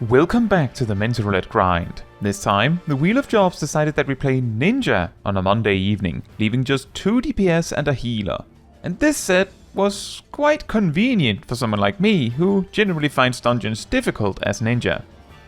Welcome back to the Mentor Roulette grind. This time, the Wheel of Jobs decided that we play Ninja on a Monday evening, leaving just 2 DPS and a healer. And this set was quite convenient for someone like me, who generally finds dungeons difficult as Ninja.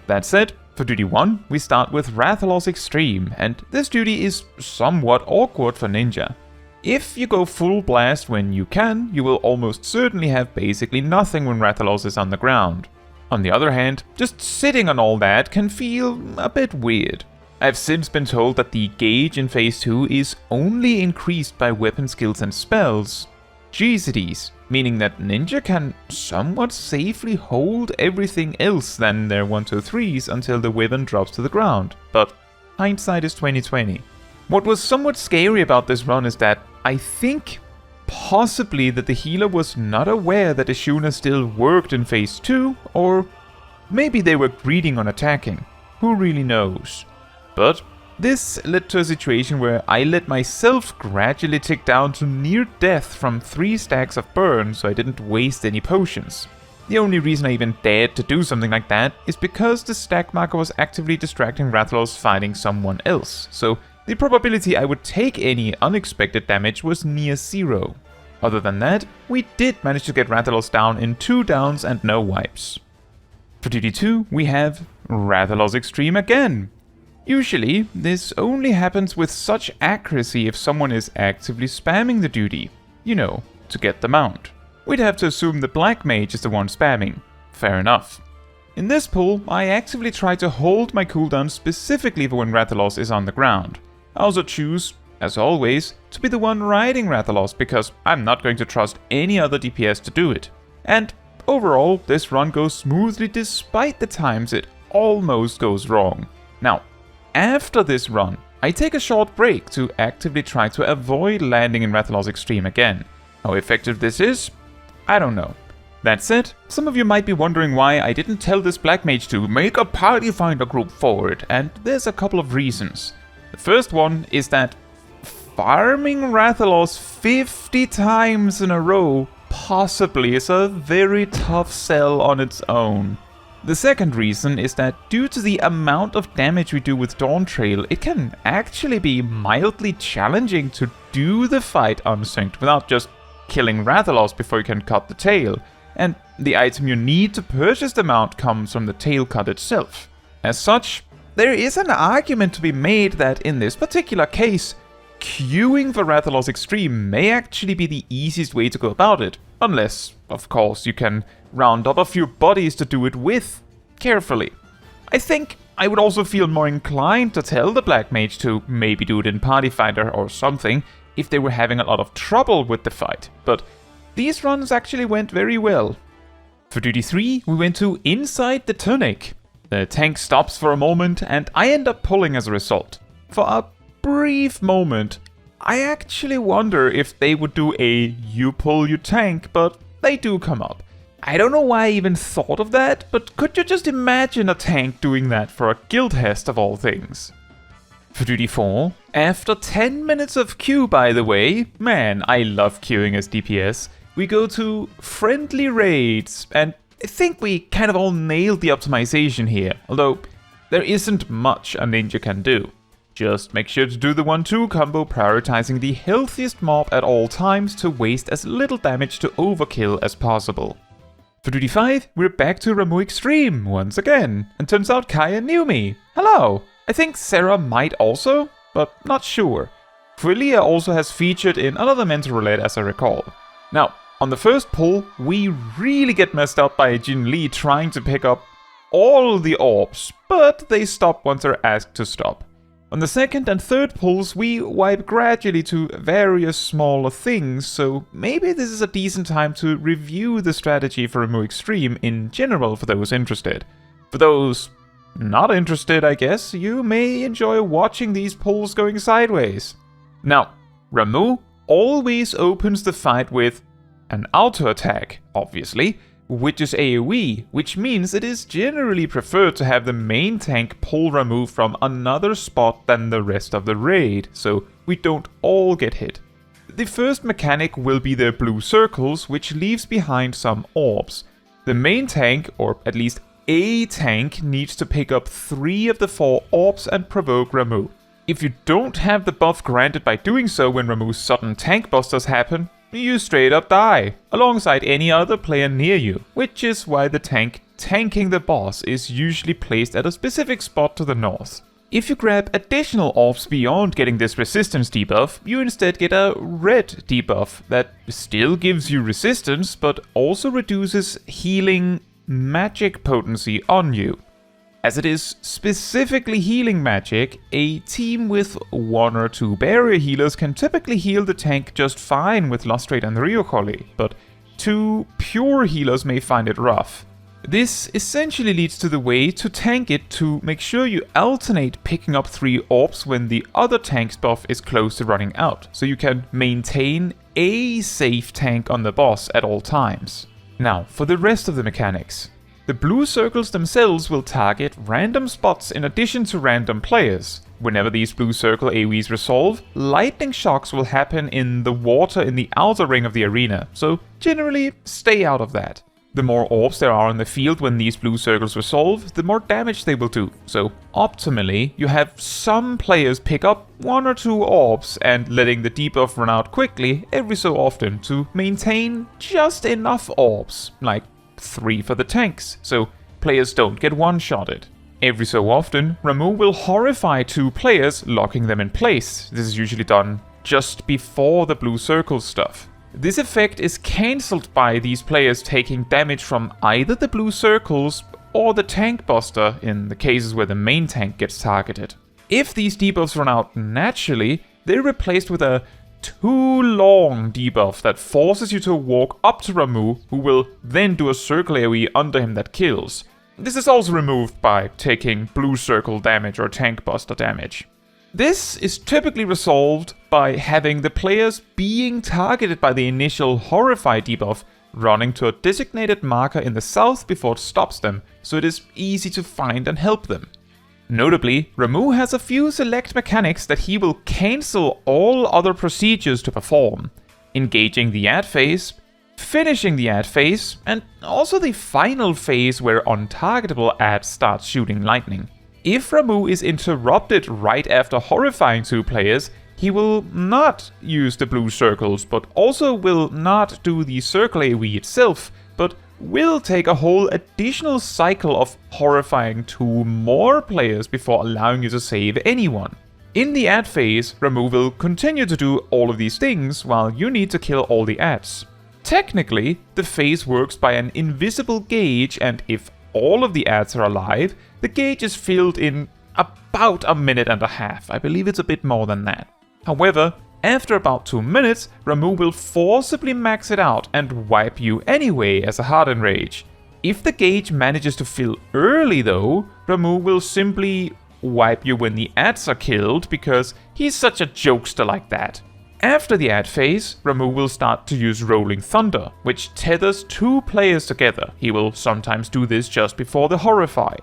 That said, for duty 1, we start with Ramuh Extreme, and this duty is somewhat awkward for Ninja. If you go full blast when you can, you will almost certainly have basically nothing when Rathalos is on the ground. On the other hand, just sitting on all that can feel a bit weird. I've since been told that the gauge in phase 2 is only increased by weapon skills and spells, GCDs, meaning that Ninja can somewhat safely hold everything else than their 1-2-3s until the weapon drops to the ground, but hindsight is 20/20. What was somewhat scary about this run is that I think possibly that the healer was not aware that Ashuna still worked in phase 2, or maybe they were greedy on attacking, who really knows. But this led to a situation where I let myself gradually tick down to near death from 3 stacks of burn, so I didn't waste any potions. The only reason I even dared to do something like that is because the stack marker was actively distracting Rathalos fighting someone else, so the probability I would take any unexpected damage was near 0. Other than that, we did manage to get Rathalos down in 2 downs and no wipes. For duty 2, we have Ramuh Extreme again. Usually, this only happens with such accuracy if someone is actively spamming the duty, you know, to get the mount. We'd have to assume the Black Mage is the one spamming. Fair enough. In this pull, I actively try to hold my cooldown specifically for when Rathalos is on the ground. I also choose, as always, to be the one riding Rathalos because I'm not going to trust any other DPS to do it. And overall, this run goes smoothly despite the times it almost goes wrong. Now, after this run, I take a short break to actively try to avoid landing in Ramuh Extreme again. How effective this is? I don't know. That said, some of you might be wondering why I didn't tell this Black Mage to make a party finder group for it, and there's a couple of reasons. The first one is that farming Rathalos 50 times in a row possibly is a very tough sell on its own. The second reason is that due to the amount of damage we do with Dawntrail, it can actually be mildly challenging to do the fight unsynced without just killing Rathalos before you can cut the tail, and the item you need to purchase the mount comes from the tail cut itself. As such, there is an argument to be made that in this particular case, queuing for Ramuh Extreme may actually be the easiest way to go about it, unless, of course, you can round up a few bodies to do it with, carefully. I think I would also feel more inclined to tell the Black Mage to maybe do it in Party Finder or something if they were having a lot of trouble with the fight, but these runs actually went very well. For duty 3, we went to Inside the Tunic. The tank stops for a moment, and I end up pulling as a result. For a brief moment, I actually wonder if they would do a you pull you tank, but they do come up. I don't know why I even thought of that, but could you just imagine a tank doing that for a guild hest of all things? For duty 4, after 10 minutes of queue by the way, man, I love queuing as DPS, we go to Friendly Raids, and I think we kind of all nailed the optimization here, although there isn't much a ninja can do. Just make sure to do the 1-2 combo, prioritizing the healthiest mob at all times to waste as little damage to overkill as possible. For duty 5, we're back to Ramuh Extreme once again, and turns out Kaya knew me. Hello! I think Sarah might also, but not sure. Frelia also has featured in another Mentor Roulette as I recall. Now, on the first pull, we really get messed up by Jin Lee trying to pick up all the orbs, but they stop once they're asked to stop. On the second and third pulls, we wipe gradually to various smaller things, so maybe this is a decent time to review the strategy for Ramuh Extreme in general for those interested. For those not interested, I guess, you may enjoy watching these pulls going sideways. Now, Ramuh always opens the fight with an auto attack, obviously, which is AoE, which means it is generally preferred to have the main tank pull Ramuh from another spot than the rest of the raid, so we don't all get hit. The first mechanic will be the blue circles, which leaves behind some orbs. The main tank, or at least a tank needs to pick up 3 of the 4 orbs and provoke Ramuh. If you don't have the buff granted by doing so when Ramuh's sudden tank busters happen, you straight up die, alongside any other player near you, which is why the tank tanking the boss is usually placed at a specific spot to the north. If you grab additional orbs beyond getting this resistance debuff, you instead get a red debuff that still gives you resistance, but also reduces healing magic potency on you. As it is specifically healing magic, a team with 1 or 2 barrier healers can typically heal the tank just fine with Lustrate and Ryokoli, but 2 pure healers may find it rough. This essentially leads to the way to tank it to make sure you alternate picking up 3 orbs when the other tank's buff is close to running out, so you can maintain a safe tank on the boss at all times. Now, for the rest of the mechanics. The blue circles themselves will target random spots in addition to random players. Whenever these blue circle AoEs resolve, lightning shocks will happen in the water in the outer ring of the arena, so generally stay out of that. The more orbs there are in the field when these blue circles resolve, the more damage they will do. So optimally, you have some players pick up 1 or 2 orbs and letting the debuff run out quickly every so often to maintain just enough orbs, like 3 for the tanks, so players don't get one-shotted. Every so often, Ramuh will horrify 2 players, locking them in place. This is usually done just before the blue circle stuff. This effect is cancelled by these players taking damage from either the blue circles or the tank buster in the cases where the main tank gets targeted. If these debuffs run out naturally, they're replaced with a too long debuff that forces you to walk up to Ramuh, who will then do a circle AoE under him that kills. This is also removed by taking blue circle damage or tank buster damage. This is typically resolved by having the players being targeted by the initial Horrify debuff running to a designated marker in the south before it stops them, so it is easy to find and help them. Notably, Ramuh has a few select mechanics that he will cancel all other procedures to perform, engaging the ad phase, finishing the ad phase, and also the final phase where untargetable ads start shooting lightning. If Ramuh is interrupted right after horrifying 2 players, he will not use the blue circles, but also will not do the circle AoE itself, but will take a whole additional cycle of horrifying 2 more players before allowing you to save anyone. In the ad phase, Ramuh will continue to do all of these things while you need to kill all the ads. Technically, the phase works by an invisible gauge, and if all of the ads are alive, the gauge is filled in about 1.5 minutes. I believe it's a bit more than that. However, after about 2 minutes, Ramuh will forcibly max it out and wipe you anyway as a Hardened Rage. If the gauge manages to fill early though, Ramuh will simply wipe you when the ads are killed because he's such a jokester like that. After the ad phase, Ramuh will start to use Rolling Thunder, which tethers 2 players together. He will sometimes do this just before the Horrify.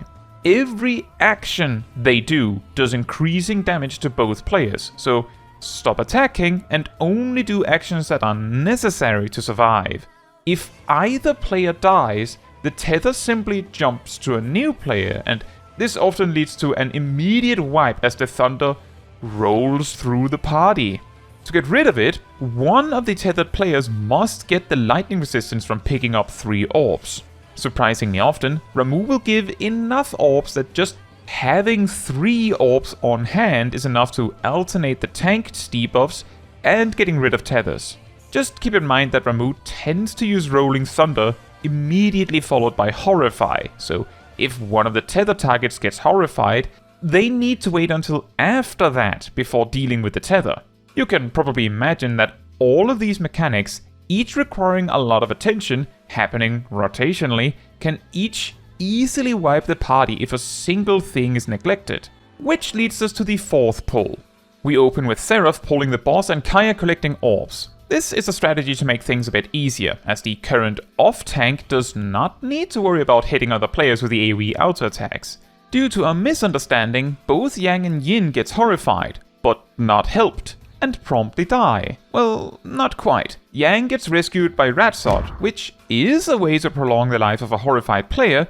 Every action they do does increasing damage to both players, so stop attacking and only do actions that are necessary to survive. If either player dies, the tether simply jumps to a new player, and this often leads to an immediate wipe as the thunder rolls through the party. To get rid of it, one of the tethered players must get the lightning resistance from picking up 3 orbs. Surprisingly often, Ramuh will give enough orbs that just having 3 orbs on hand is enough to alternate the tanked debuffs and getting rid of tethers. Just keep in mind that Ramuh tends to use Rolling Thunder immediately followed by Horrify, so if one of the tether targets gets horrified, they need to wait until after that before dealing with the tether. You can probably imagine that all of these mechanics, each requiring a lot of attention, happening rotationally, can each easily wipe the party if a single thing is neglected. Which leads us to the 4th pull. We open with Seraph pulling the boss and Kaya collecting orbs. This is a strategy to make things a bit easier, as the current off-tank does not need to worry about hitting other players with the AoE auto attacks. Due to a misunderstanding, both Yang and Yin gets horrified, but not helped, and promptly die. Well, not quite. Yang gets rescued by Ratzod, which is a way to prolong the life of a horrified player,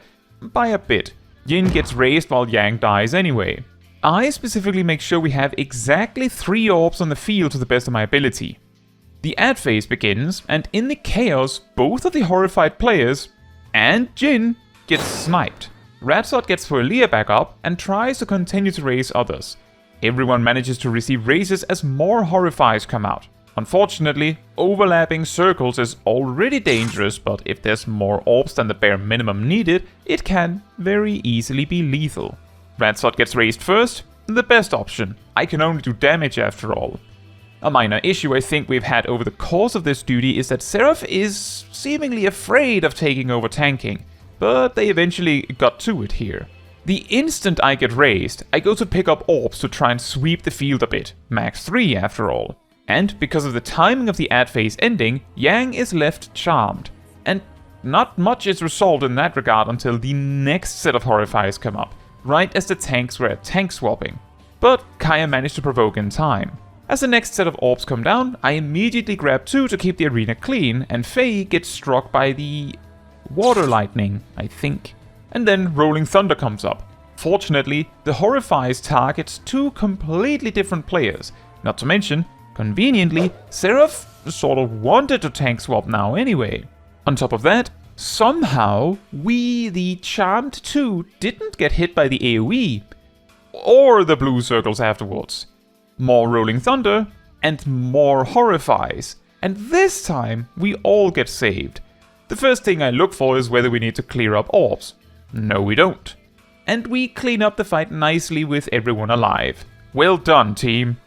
by a bit. Yin gets raised while Yang dies anyway. I specifically make sure we have exactly 3 orbs on the field to the best of my ability. The ad phase begins, and in the chaos, both of the horrified players and Jin get sniped. Rathalos gets Fuelia back up and tries to continue to raise others. Everyone manages to receive raises as more horrifies come out. Unfortunately, overlapping circles is already dangerous, but if there's more orbs than the bare minimum needed, it can very easily be lethal. Rathalos gets raised first, the best option. I can only do damage after all. A minor issue I think we've had over the course of this duty is that Seraph is seemingly afraid of taking over tanking, but they eventually got to it here. The instant I get raised, I go to pick up orbs to try and sweep the field a bit, max 3 after all. And because of the timing of the ad phase ending, Yang is left charmed. And not much is resolved in that regard until the next set of horrifiers come up, right as the tanks were at tank swapping. But Kaya managed to provoke in time. As the next set of orbs come down, I immediately grab 2 to keep the arena clean, and Faye gets struck by the water lightning, I think. And then Rolling Thunder comes up. Fortunately, the Horrifies targets 2 completely different players. Not to mention, conveniently, Seraph sort of wanted to tank swap now anyway. On top of that, somehow, we, the Charmed 2, didn't get hit by the AoE. Or the blue circles afterwards. More Rolling Thunder, and more Horrifies. And this time, we all get saved. The first thing I look for is whether we need to clear up orbs. No, we don't. And we clean up the fight nicely with everyone alive. Well done, team.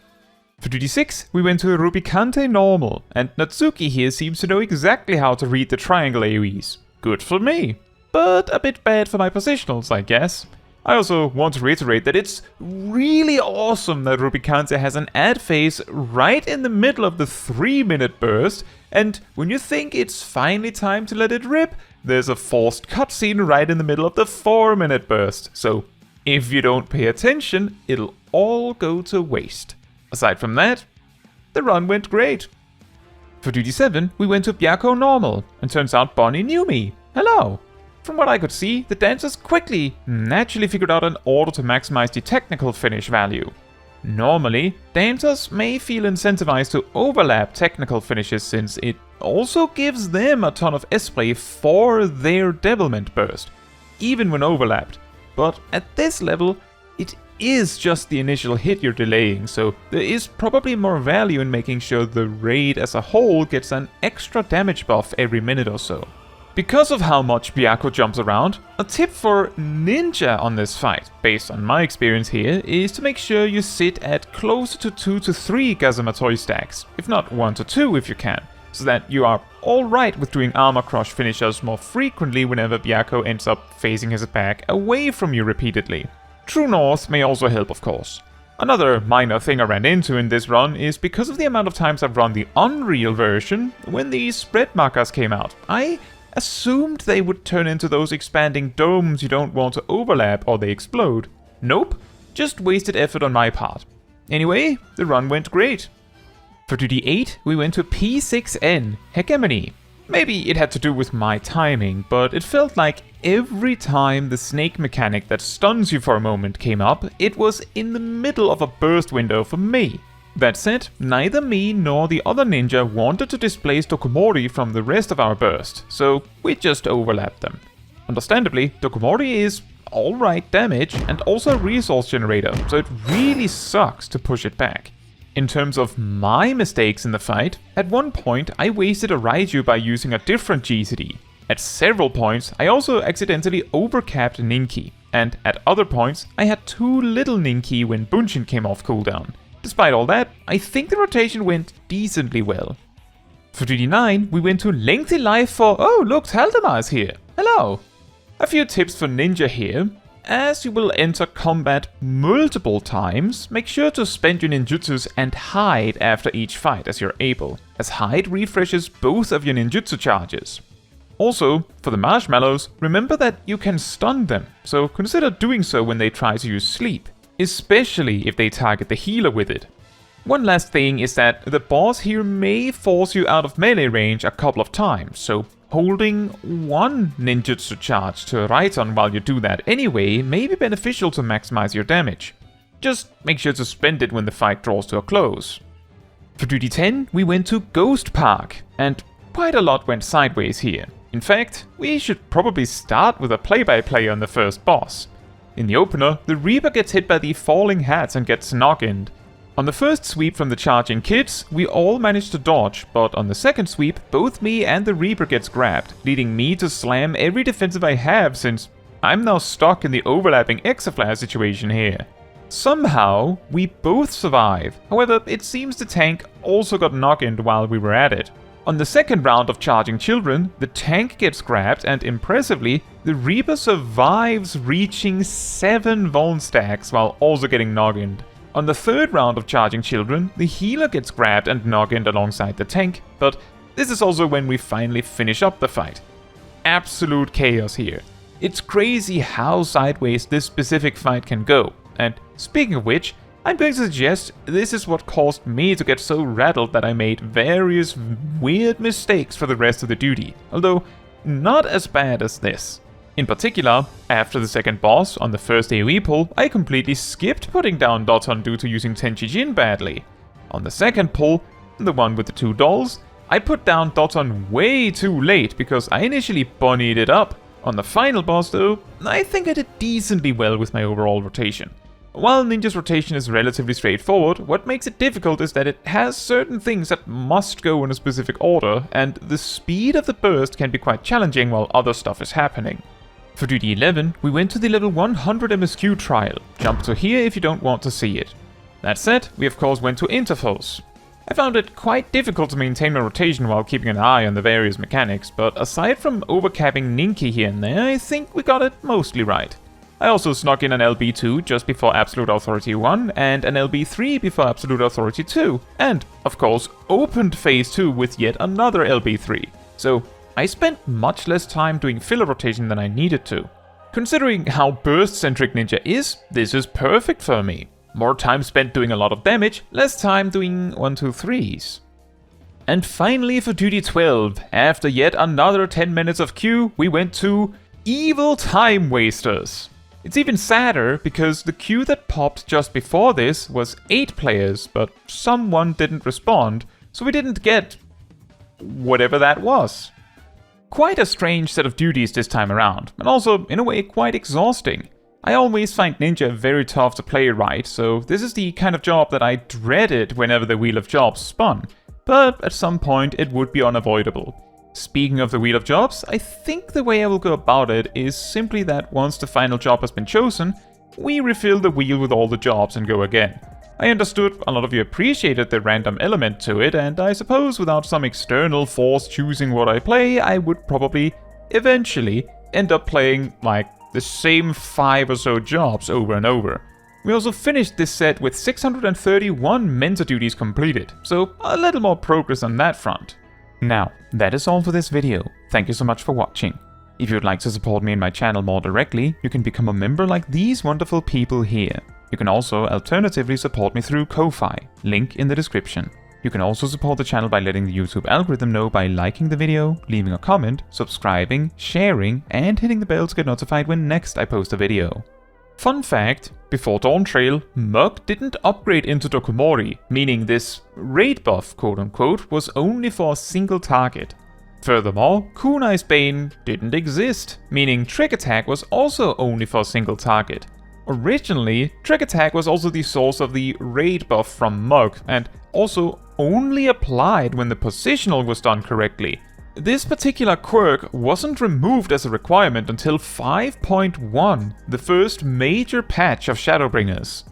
For duty 6, we went to a Rubicante normal, and Natsuki here seems to know exactly how to read the triangle AoEs. Good for me. But a bit bad for my positionals, I guess. I also want to reiterate that it's really awesome that Rubicante has an ad phase right in the middle of the 3-minute burst, and when you think it's finally time to let it rip, there's a forced cutscene right in the middle of the 4-minute burst. So, if you don't pay attention, it'll all go to waste. Aside from that, the run went great. For duty 7, we went to Byakko normal, and turns out Bonnie knew me. Hello! From what I could see, the dancers quickly, naturally figured out an order to maximize the technical finish value. Normally, dancers may feel incentivized to overlap technical finishes since it also gives them a ton of S-play for their devilment burst, even when overlapped. But at this level, it is just the initial hit you're delaying, so there is probably more value in making sure the raid as a whole gets an extra damage buff every minute or so. Because of how much Byakko jumps around, a tip for Ninja on this fight, based on my experience here, is to make sure you sit at closer to 2 to 3 Gazamatoi stacks, if not 1 to 2 if you can, so that you are alright with doing armor crush finishers more frequently whenever Byakko ends up facing his back away from you repeatedly. True North may also help, of course. Another minor thing I ran into in this run is because of the amount of times I've run the Unreal version, when these spread markers came out, I assumed they would turn into those expanding domes you don't want to overlap or they explode. Nope, just wasted effort on my part. Anyway, the run went great. For duty 8, we went to P6N, Hegemone. Maybe it had to do with my timing, but it felt like every time the snake mechanic that stuns you for a moment came up, it was in the middle of a burst window for me. That said, neither me nor the other ninja wanted to displace Dokomori from the rest of our burst, so we just overlapped them. Understandably, Dokomori is alright damage and also a resource generator, so it really sucks to push it back. In terms of my mistakes in the fight, at one point I wasted a Raiju by using a different GCD. At several points I also accidentally overcapped Ninki, and at other points I had too little Ninki when Bunshin came off cooldown. Despite all that, I think the rotation went decently well. For duty 9, we went to Lengthy Life for... Oh, look, Haldemar is here. Hello. A few tips for Ninja here. As you will enter combat multiple times, make sure to spend your ninjutsus and hide after each fight as you're able, as hide refreshes both of your ninjutsu charges. Also, for the marshmallows, remember that you can stun them, so consider doing so when they try to use sleep. Especially if they target the healer with it. One last thing is that the boss here may force you out of melee range a couple of times, so holding one ninjutsu charge to write on while you do that anyway may be beneficial to maximize your damage. Just make sure to spend it when the fight draws to a close. For duty 10, we went to Ghost Park, and quite a lot went sideways here. In fact, we should probably start with a play-by-play on the first boss. In the opener, the Reaper gets hit by the falling hats and gets knock-inned. On the first sweep from the charging kids, we all managed to dodge, but on the second sweep, both me and the Reaper gets grabbed, leading me to slam every defensive I have since I'm now stuck in the overlapping Exaflare situation here. Somehow, we both survive, however it seems the tank also got knock-inned while we were at it. On the second round of charging children, the tank gets grabbed and impressively, the Reaper survives reaching 7 Vuln stacks while also getting knock-inned. On the third round of charging children, the healer gets grabbed and knock-inned alongside the tank, but this is also when we finally finish up the fight. Absolute chaos here. It's crazy how sideways this specific fight can go, and speaking of which, I'm going to suggest this is what caused me to get so rattled that I made various weird mistakes for the rest of the duty, although not as bad as this. In particular, after the second boss on the first AoE pull, I completely skipped putting down Doton due to using Tenchi Jin badly. On the second pull, the one with the 2 dolls, I put down Doton way too late because I initially bunnied it up. On the final boss though, I think I did decently well with my overall rotation. While Ninja's rotation is relatively straightforward, what makes it difficult is that it has certain things that must go in a specific order, and the speed of the burst can be quite challenging while other stuff is happening. For duty 11, we went to the level 100 MSQ trial. Jump to here if you don't want to see it. That said, we of course went to Interphos. I found it quite difficult to maintain my rotation while keeping an eye on the various mechanics, but aside from overcapping Ninki here and there, I think we got it mostly right. I also snuck in an LB2 just before Absolute Authority 1 and an LB3 before Absolute Authority 2, and, of course, opened Phase 2 with yet another LB3. So, I spent much less time doing filler rotation than I needed to. Considering how burst-centric Ninja is, this is perfect for me. More time spent doing a lot of damage, less time doing 1-2-3s. And finally for duty 12, after yet another 10 minutes of queue, we went to Evil Time Wasters. It's even sadder because the queue that popped just before this was 8 players, but someone didn't respond, so we didn't get whatever that was. Quite a strange set of duties this time around, and also, in a way, quite exhausting. I always find Ninja very tough to play right, so this is the kind of job that I dreaded whenever the Wheel of Jobs spun, but at some point it would be unavoidable. Speaking of the Wheel of Jobs, I think the way I will go about it is simply that once the final job has been chosen, we refill the wheel with all the jobs and go again. I understood a lot of you appreciated the random element to it, and I suppose without some external force choosing what I play, I would probably, eventually, end up playing, like, the same 5 or so jobs over and over. We also finished this set with 631 mentor duties completed, so a little more progress on that front. Now, that is all for this video. Thank you so much for watching. If you'd like to support me and my channel more directly, you can become a member like these wonderful people here. You can also alternatively support me through Ko-Fi, link in the description. You can also support the channel by letting the YouTube algorithm know by liking the video, leaving a comment, subscribing, sharing, and hitting the bell to get notified when next I post a video. Fun fact, before Dawntrail, Mug didn't upgrade into Dokomori, meaning this raid buff, quote-unquote, was only for a single target. Furthermore, Kunai's Bane didn't exist, meaning Trick Attack was also only for a single target. Originally, Trick Attack was also the source of the raid buff from Mug, and also only applied when the positional was done correctly. This particular quirk wasn't removed as a requirement until 5.1, the first major patch of Shadowbringers.